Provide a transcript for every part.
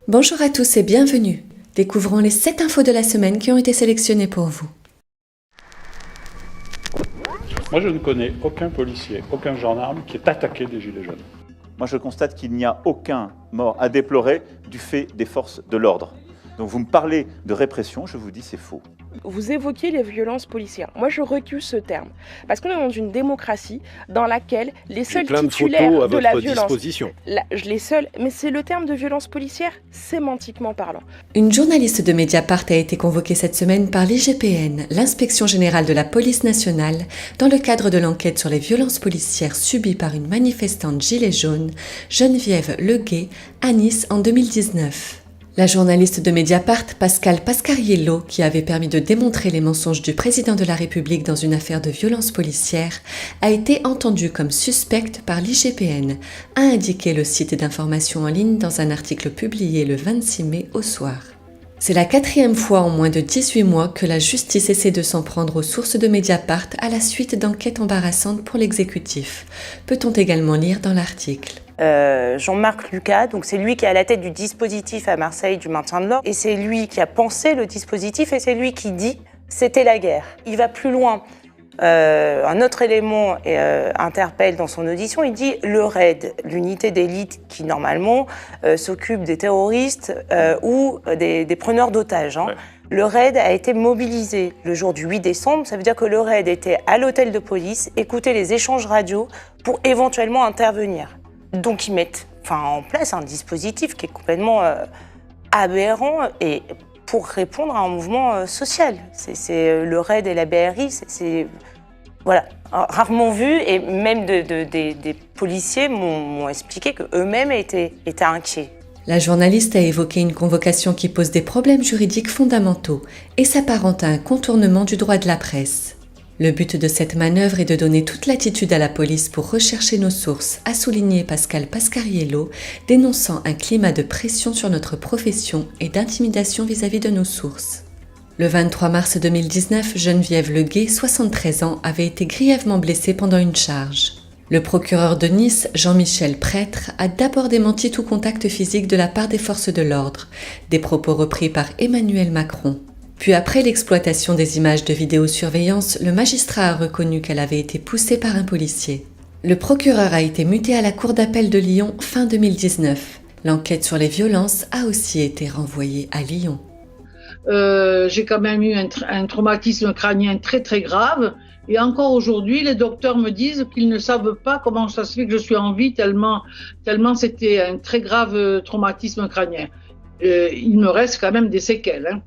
Bonjour à tous et bienvenue. Découvrons les 7 infos de la semaine qui ont été sélectionnées pour vous. Moi, je ne connais aucun policier, aucun gendarme qui est attaqué des Gilets jaunes. Moi, je constate qu'il n'y a aucun mort à déplorer du fait des forces de l'ordre. Donc vous me parlez de répression, je vous dis c'est faux. Vous évoquez les violences policières. Moi, je recule ce terme. Parce qu'on est dans une démocratie dans laquelle les seuls titulaires de la violence... les seuls, mais c'est le terme de violence policière sémantiquement parlant. Une journaliste de Mediapart a été convoquée cette semaine par l'IGPN, l'inspection générale de la police nationale, dans le cadre de l'enquête sur les violences policières subies par une manifestante gilet jaune, Geneviève Leguet, à Nice en 2019. La journaliste de Mediapart, Pascale Pascariello, qui avait permis de démontrer les mensonges du président de la République dans une affaire de violence policière, a été entendue comme suspecte par l'IGPN, a indiqué le site d'information en ligne dans un article publié le 26 mai au soir. C'est la 4e fois en moins de 18 mois que la justice essaie de s'en prendre aux sources de Mediapart à la suite d'enquêtes embarrassantes pour l'exécutif. Peut-on également lire dans l'article. Jean-Marc Lucas, donc c'est lui qui est à la tête du dispositif à Marseille du maintien de l'ordre, et c'est lui qui a pensé le dispositif, et c'est lui qui dit c'était la guerre. Il va plus loin. Un autre élément interpelle dans son audition, il dit le RAID, l'unité d'élite qui normalement s'occupe des terroristes ou des preneurs d'otages. Ouais. Le RAID a été mobilisé le jour du 8 décembre, ça veut dire que le RAID était à l'hôtel de police, écoutait les échanges radio pour éventuellement intervenir. Donc ils mettent en place un dispositif qui est complètement aberrant et pour répondre à un mouvement social. C'est le RAID et la BRI, c'est voilà, rarement vu, et même des policiers m'ont expliqué qu'eux-mêmes étaient inquiets. La journaliste a évoqué une convocation qui pose des problèmes juridiques fondamentaux et s'apparente à un contournement du droit de la presse. Le but de cette manœuvre est de donner toute latitude à la police pour rechercher nos sources, a souligné Pascale Pascariello, dénonçant un climat de pression sur notre profession et d'intimidation vis-à-vis de nos sources. Le 23 mars 2019, Geneviève Leguet, 73 ans, avait été grièvement blessée pendant une charge. Le procureur de Nice, Jean-Michel Prêtre, a d'abord démenti tout contact physique de la part des forces de l'ordre, des propos repris par Emmanuel Macron. Puis après l'exploitation des images de vidéosurveillance, le magistrat a reconnu qu'elle avait été poussée par un policier. Le procureur a été muté à la cour d'appel de Lyon fin 2019. L'enquête sur les violences a aussi été renvoyée à Lyon. J'ai quand même eu un traumatisme crânien très très grave. Et encore aujourd'hui, les docteurs me disent qu'ils ne savent pas comment ça se fait que je suis en vie tellement c'était un très grave traumatisme crânien. Il me reste quand même des séquelles.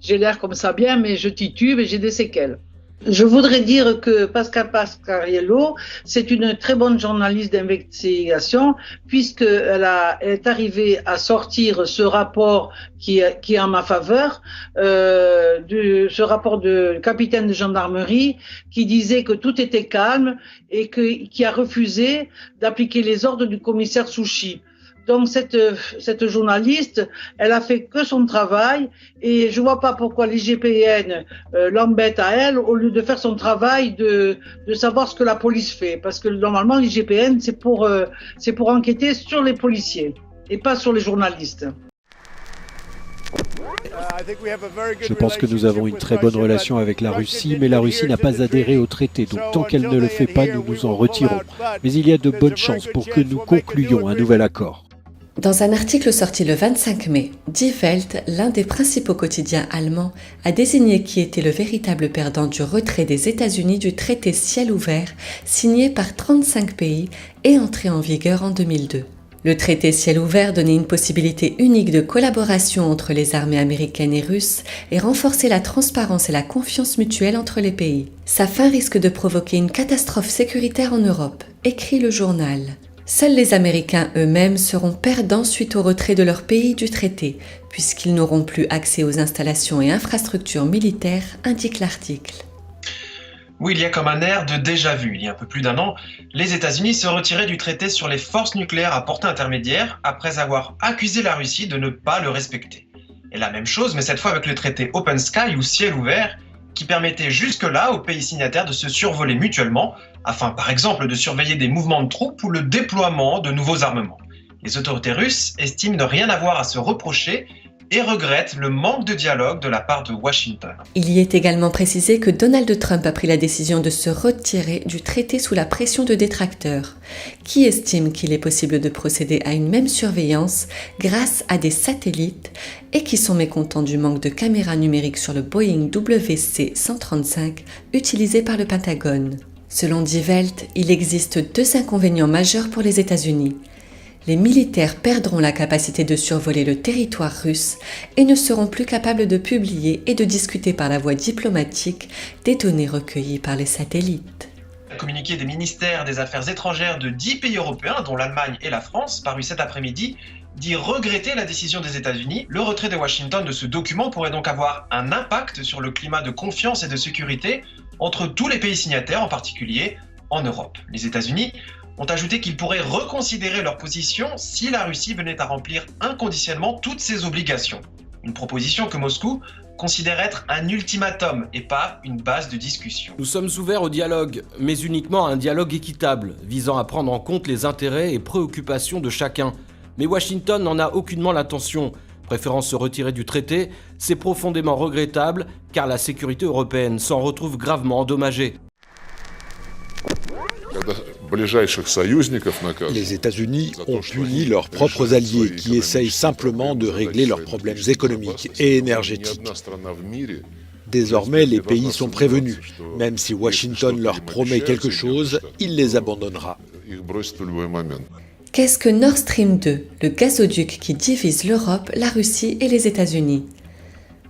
J'ai l'air comme ça bien, mais je titube et j'ai des séquelles. Je voudrais dire que Pascale Pascariello, c'est une très bonne journaliste d'investigation, puisqu'elle est arrivée à sortir ce rapport qui est en ma faveur, ce rapport de capitaine de gendarmerie qui disait que tout était calme et qui a refusé d'appliquer les ordres du commissaire Souchy. Donc cette journaliste, elle a fait que son travail et je vois pas pourquoi l'IGPN l'embête à elle au lieu de faire son travail de savoir ce que la police fait, parce que normalement l'IGPN c'est pour enquêter sur les policiers et pas sur les journalistes. Je pense que nous avons une très bonne relation avec la Russie, mais la Russie n'a pas adhéré au traité, donc tant qu'elle ne le fait pas, nous nous en retirons. Mais il y a de bonnes chances pour que nous concluions un nouvel accord. Dans un article sorti le 25 mai, Die Welt, l'un des principaux quotidiens allemands, a désigné qui était le véritable perdant du retrait des États-Unis du traité ciel ouvert signé par 35 pays et entré en vigueur en 2002. Le traité ciel ouvert donnait une possibilité unique de collaboration entre les armées américaines et russes et renforçait la transparence et la confiance mutuelle entre les pays. Sa fin risque de provoquer une catastrophe sécuritaire en Europe, écrit le journal. Seuls les Américains eux-mêmes seront perdants suite au retrait de leur pays du traité, puisqu'ils n'auront plus accès aux installations et infrastructures militaires, indique l'article. où il y a comme un air de déjà-vu. Il y a un peu plus d'un an, les États-Unis se retiraient du traité sur les forces nucléaires à portée intermédiaire après avoir accusé la Russie de ne pas le respecter. Et la même chose, mais cette fois avec le traité Open Sky ou ciel ouvert, qui permettait jusque-là aux pays signataires de se survoler mutuellement, afin par exemple de surveiller des mouvements de troupes ou le déploiement de nouveaux armements. Les autorités russes estiment ne rien avoir à se reprocher et regrettent le manque de dialogue de la part de Washington. Il y est également précisé que Donald Trump a pris la décision de se retirer du traité sous la pression de détracteurs, qui estiment qu'il est possible de procéder à une même surveillance grâce à des satellites et qui sont mécontents du manque de caméras numériques sur le Boeing WC-135 utilisé par le Pentagone. Selon Die Welt, il existe 2 inconvénients majeurs pour les États-Unis. Les militaires perdront la capacité de survoler le territoire russe et ne seront plus capables de publier et de discuter par la voie diplomatique des données recueillies par les satellites. Un communiqué des ministères des Affaires étrangères de 10 pays européens, dont l'Allemagne et la France, paru cet après-midi, dit regretter la décision des États-Unis. Le retrait de Washington de ce document pourrait donc avoir un impact sur le climat de confiance et de sécurité entre tous les pays signataires, en particulier en Europe. Les États-Unis ont ajouté qu'ils pourraient reconsidérer leur position si la Russie venait à remplir inconditionnellement toutes ses obligations. Une proposition que Moscou considère être un ultimatum et pas une base de discussion. Nous sommes ouverts au dialogue, mais uniquement à un dialogue équitable, visant à prendre en compte les intérêts et préoccupations de chacun. Mais Washington n'en a aucunement l'intention. Préférant se retirer du traité, c'est profondément regrettable, car la sécurité européenne s'en retrouve gravement endommagée. Les États-Unis ont puni leurs propres alliés qui essayent simplement de régler leurs problèmes économiques et énergétiques. Désormais, les pays sont prévenus. Même si Washington leur promet quelque chose, il les abandonnera. Qu'est-ce que Nord Stream 2, le gazoduc qui divise l'Europe, la Russie et les États-Unis ?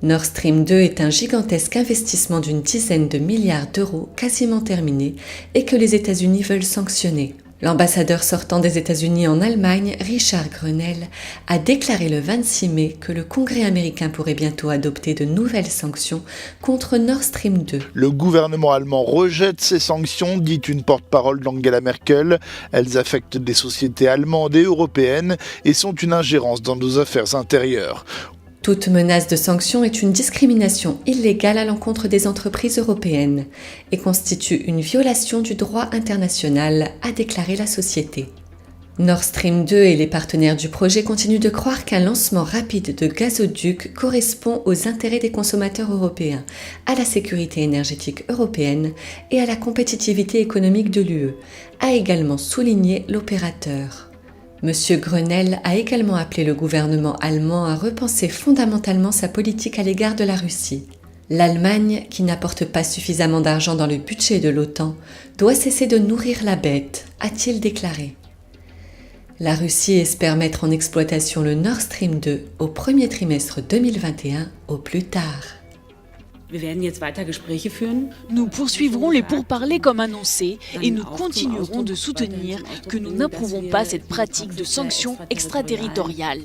Nord Stream 2 est un gigantesque investissement d'une dizaine de milliards d'euros quasiment terminé et que les États-Unis veulent sanctionner. L'ambassadeur sortant des États-Unis en Allemagne, Richard Grenell, a déclaré le 26 mai que le Congrès américain pourrait bientôt adopter de nouvelles sanctions contre Nord Stream 2. Le gouvernement allemand rejette ces sanctions, dit une porte-parole d'Angela Merkel. Elles affectent des sociétés allemandes et européennes et sont une ingérence dans nos affaires intérieures. Toute menace de sanction est une discrimination illégale à l'encontre des entreprises européennes et constitue une violation du droit international, a déclaré la société. Nord Stream 2 et les partenaires du projet continuent de croire qu'un lancement rapide de gazoduc correspond aux intérêts des consommateurs européens, à la sécurité énergétique européenne et à la compétitivité économique de l'UE, a également souligné l'opérateur. Monsieur Grenell a également appelé le gouvernement allemand à repenser fondamentalement sa politique à l'égard de la Russie. L'Allemagne, qui n'apporte pas suffisamment d'argent dans le budget de l'OTAN, doit cesser de nourrir la bête, a-t-il déclaré. La Russie espère mettre en exploitation le Nord Stream 2 au premier trimestre 2021 au plus tard. Nous poursuivrons les pourparlers comme annoncé et nous continuerons de soutenir que nous n'approuvons pas cette pratique de sanctions extraterritoriales.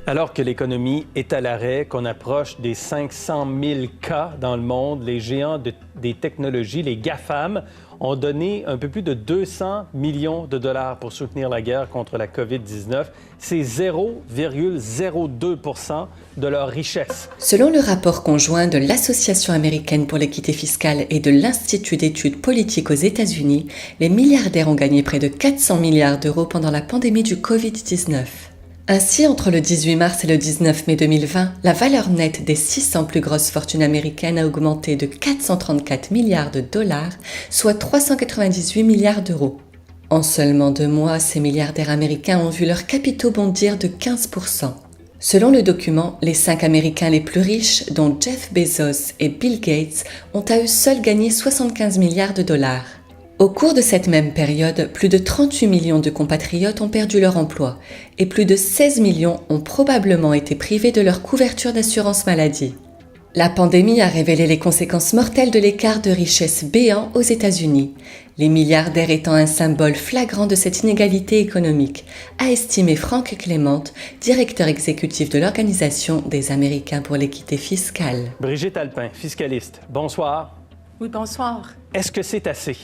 Alors que l'économie est à l'arrêt, qu'on approche des 500 000 cas dans le monde, les géants des technologies, les GAFAM, ont donné un peu plus de 200 millions de dollars pour soutenir la guerre contre la COVID-19. C'est 0,02 % de leur richesse. Selon le rapport conjoint de l'Association américaine pour l'équité fiscale et de l'Institut d'études politiques aux États-Unis, les milliardaires ont gagné près de 400 milliards d'euros pendant la pandémie du Covid-19. Ainsi, entre le 18 mars et le 19 mai 2020, la valeur nette des 600 plus grosses fortunes américaines a augmenté de 434 milliards de dollars, soit 398 milliards d'euros. En seulement 2 mois, ces milliardaires américains ont vu leurs capitaux bondir de 15%. Selon le document, les 5 Américains les plus riches, dont Jeff Bezos et Bill Gates, ont à eux seuls gagné 75 milliards de dollars. Au cours de cette même période, plus de 38 millions de compatriotes ont perdu leur emploi et plus de 16 millions ont probablement été privés de leur couverture d'assurance maladie. La pandémie a révélé les conséquences mortelles de l'écart de richesse béant aux États-Unis, les milliardaires étant un symbole flagrant de cette inégalité économique, a estimé Franck Clément, directeur exécutif de l'Organisation des Américains pour l'équité fiscale. Brigitte Alpin, fiscaliste, bonsoir. Oui, bonsoir. Est-ce que c'est assez?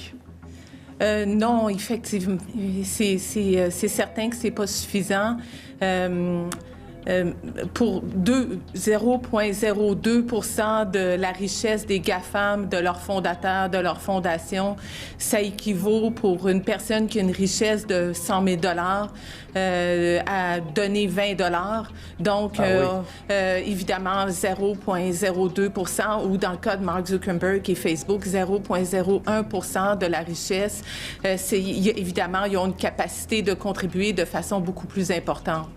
Non, effectivement, c'est certain que c'est pas suffisant. Pour 0,02% de la richesse des GAFAM, de leurs fondateurs, de leur fondation, ça équivaut pour une personne qui a une richesse de 100 000 $ à donner 20 $. Donc, évidemment, 0,02% ou dans le cas de Mark Zuckerberg et Facebook, 0,01% de la richesse. Évidemment, ils ont une capacité de contribuer de façon beaucoup plus importante.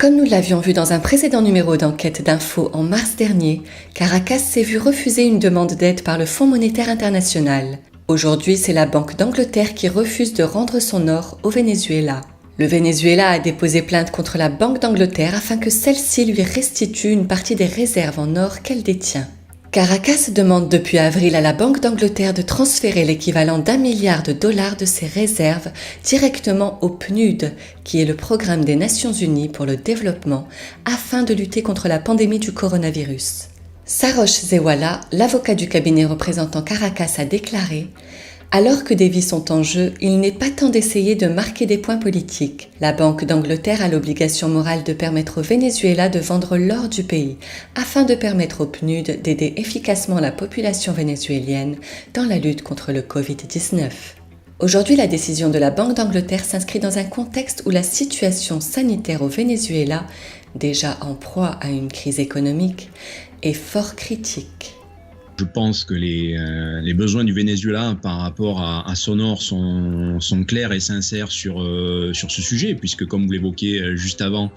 Comme nous l'avions vu dans un précédent numéro d'Enquête d'Info en mars dernier, Caracas s'est vu refuser une demande d'aide par le Fonds monétaire international. Aujourd'hui, c'est la Banque d'Angleterre qui refuse de rendre son or au Venezuela. Le Venezuela a déposé plainte contre la Banque d'Angleterre afin que celle-ci lui restitue une partie des réserves en or qu'elle détient. Caracas demande depuis avril à la Banque d'Angleterre de transférer l'équivalent d'$1 milliard de ses réserves directement au PNUD, qui est le programme des Nations Unies pour le développement, afin de lutter contre la pandémie du coronavirus. Sarosh Zewala, l'avocat du cabinet représentant Caracas, a déclaré « Alors que des vies sont en jeu, il n'est pas temps d'essayer de marquer des points politiques. La Banque d'Angleterre a l'obligation morale de permettre au Venezuela de vendre l'or du pays, afin de permettre au PNUD d'aider efficacement la population vénézuélienne dans la lutte contre le Covid-19. » Aujourd'hui, la décision de la Banque d'Angleterre s'inscrit dans un contexte où la situation sanitaire au Venezuela, déjà en proie à une crise économique, est fort critique. Je pense que les besoins du Venezuela par rapport à son or sont clairs et sincères sur ce sujet, puisque comme vous l'évoquiez juste avant,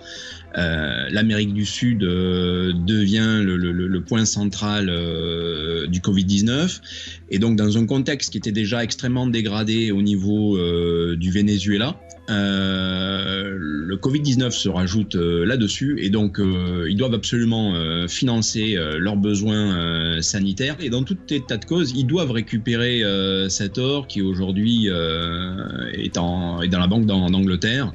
l'Amérique du Sud devient le point central du Covid-19. Et donc dans un contexte qui était déjà extrêmement dégradé au niveau du Venezuela, le Covid-19 se rajoute là-dessus et donc ils doivent absolument financer leurs besoins sanitaires et dans tout état de cause, ils doivent récupérer cet or qui aujourd'hui est dans la Banque d'Angleterre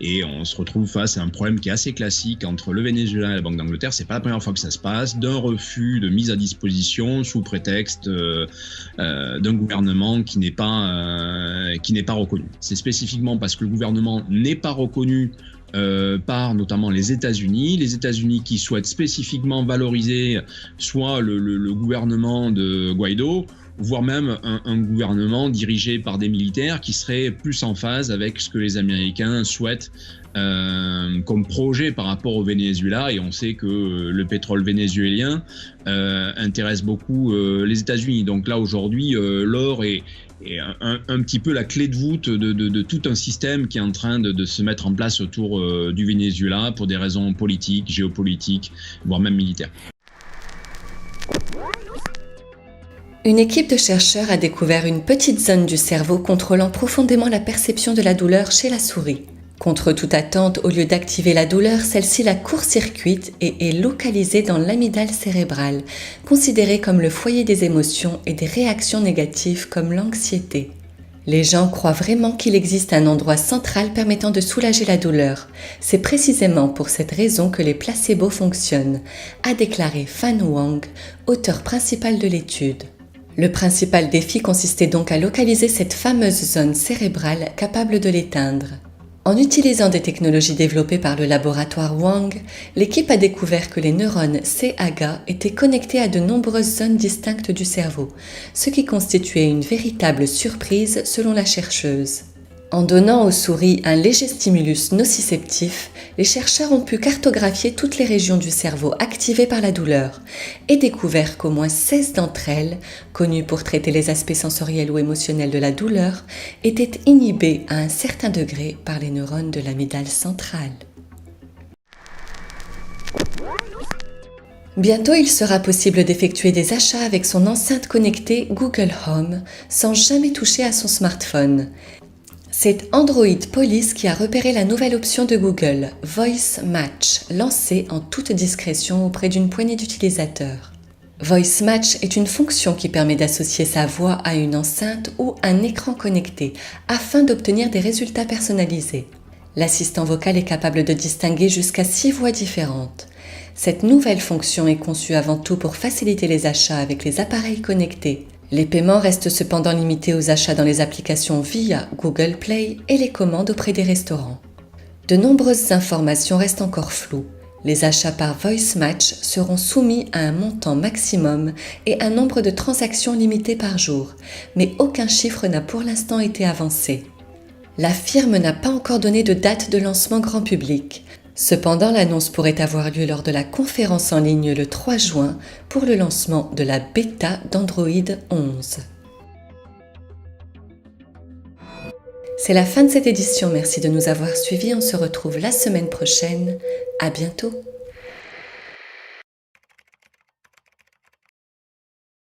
et on se retrouve face à un problème qui est assez classique entre le Venezuela et la Banque d'Angleterre. C'est pas la première fois que ça se passe, d'un refus de mise à disposition sous prétexte d'un gouvernement qui n'est pas reconnu. C'est spécifiquement parce que le gouvernement n'est pas reconnu par notamment les États-Unis qui souhaitent spécifiquement valoriser soit le gouvernement de Guaido, voire même un gouvernement dirigé par des militaires qui serait plus en phase avec ce que les Américains souhaitent comme projet par rapport au Venezuela. Et on sait que le pétrole vénézuélien intéresse beaucoup les États-Unis. Donc là aujourd'hui, l'or est un petit peu la clé de voûte de tout un système qui est en train de se mettre en place autour du Venezuela pour des raisons politiques, géopolitiques, voire même militaires. Une équipe de chercheurs a découvert une petite zone du cerveau contrôlant profondément la perception de la douleur chez la souris. Contre toute attente, au lieu d'activer la douleur, celle-ci la court-circuite et est localisée dans l'amygdale cérébrale, considérée comme le foyer des émotions et des réactions négatives comme l'anxiété. Les gens croient vraiment qu'il existe un endroit central permettant de soulager la douleur. C'est précisément pour cette raison que les placebos fonctionnent, a déclaré Fan Wang, auteur principal de l'étude. Le principal défi consistait donc à localiser cette fameuse zone cérébrale capable de l'éteindre. En utilisant des technologies développées par le laboratoire Wang, l'équipe a découvert que les neurones C-AGA étaient connectés à de nombreuses zones distinctes du cerveau, ce qui constituait une véritable surprise selon la chercheuse. En donnant aux souris un léger stimulus nociceptif, les chercheurs ont pu cartographier toutes les régions du cerveau activées par la douleur et découvert qu'au moins 16 d'entre elles, connues pour traiter les aspects sensoriels ou émotionnels de la douleur, étaient inhibées à un certain degré par les neurones de l'amygdale centrale. Bientôt, il sera possible d'effectuer des achats avec son enceinte connectée Google Home sans jamais toucher à son smartphone. C'est Android Police qui a repéré la nouvelle option de Google, Voice Match, lancée en toute discrétion auprès d'une poignée d'utilisateurs. Voice Match est une fonction qui permet d'associer sa voix à une enceinte ou un écran connecté afin d'obtenir des résultats personnalisés. L'assistant vocal est capable de distinguer jusqu'à 6 voix différentes. Cette nouvelle fonction est conçue avant tout pour faciliter les achats avec les appareils connectés. Les paiements restent cependant limités aux achats dans les applications via Google Play et les commandes auprès des restaurants. De nombreuses informations restent encore floues. Les achats par Voice Match seront soumis à un montant maximum et un nombre de transactions limité par jour, mais aucun chiffre n'a pour l'instant été avancé. La firme n'a pas encore donné de date de lancement grand public. Cependant, l'annonce pourrait avoir lieu lors de la conférence en ligne le 3 juin pour le lancement de la bêta d'Android 11. C'est la fin de cette édition, merci de nous avoir suivis, on se retrouve la semaine prochaine, à bientôt.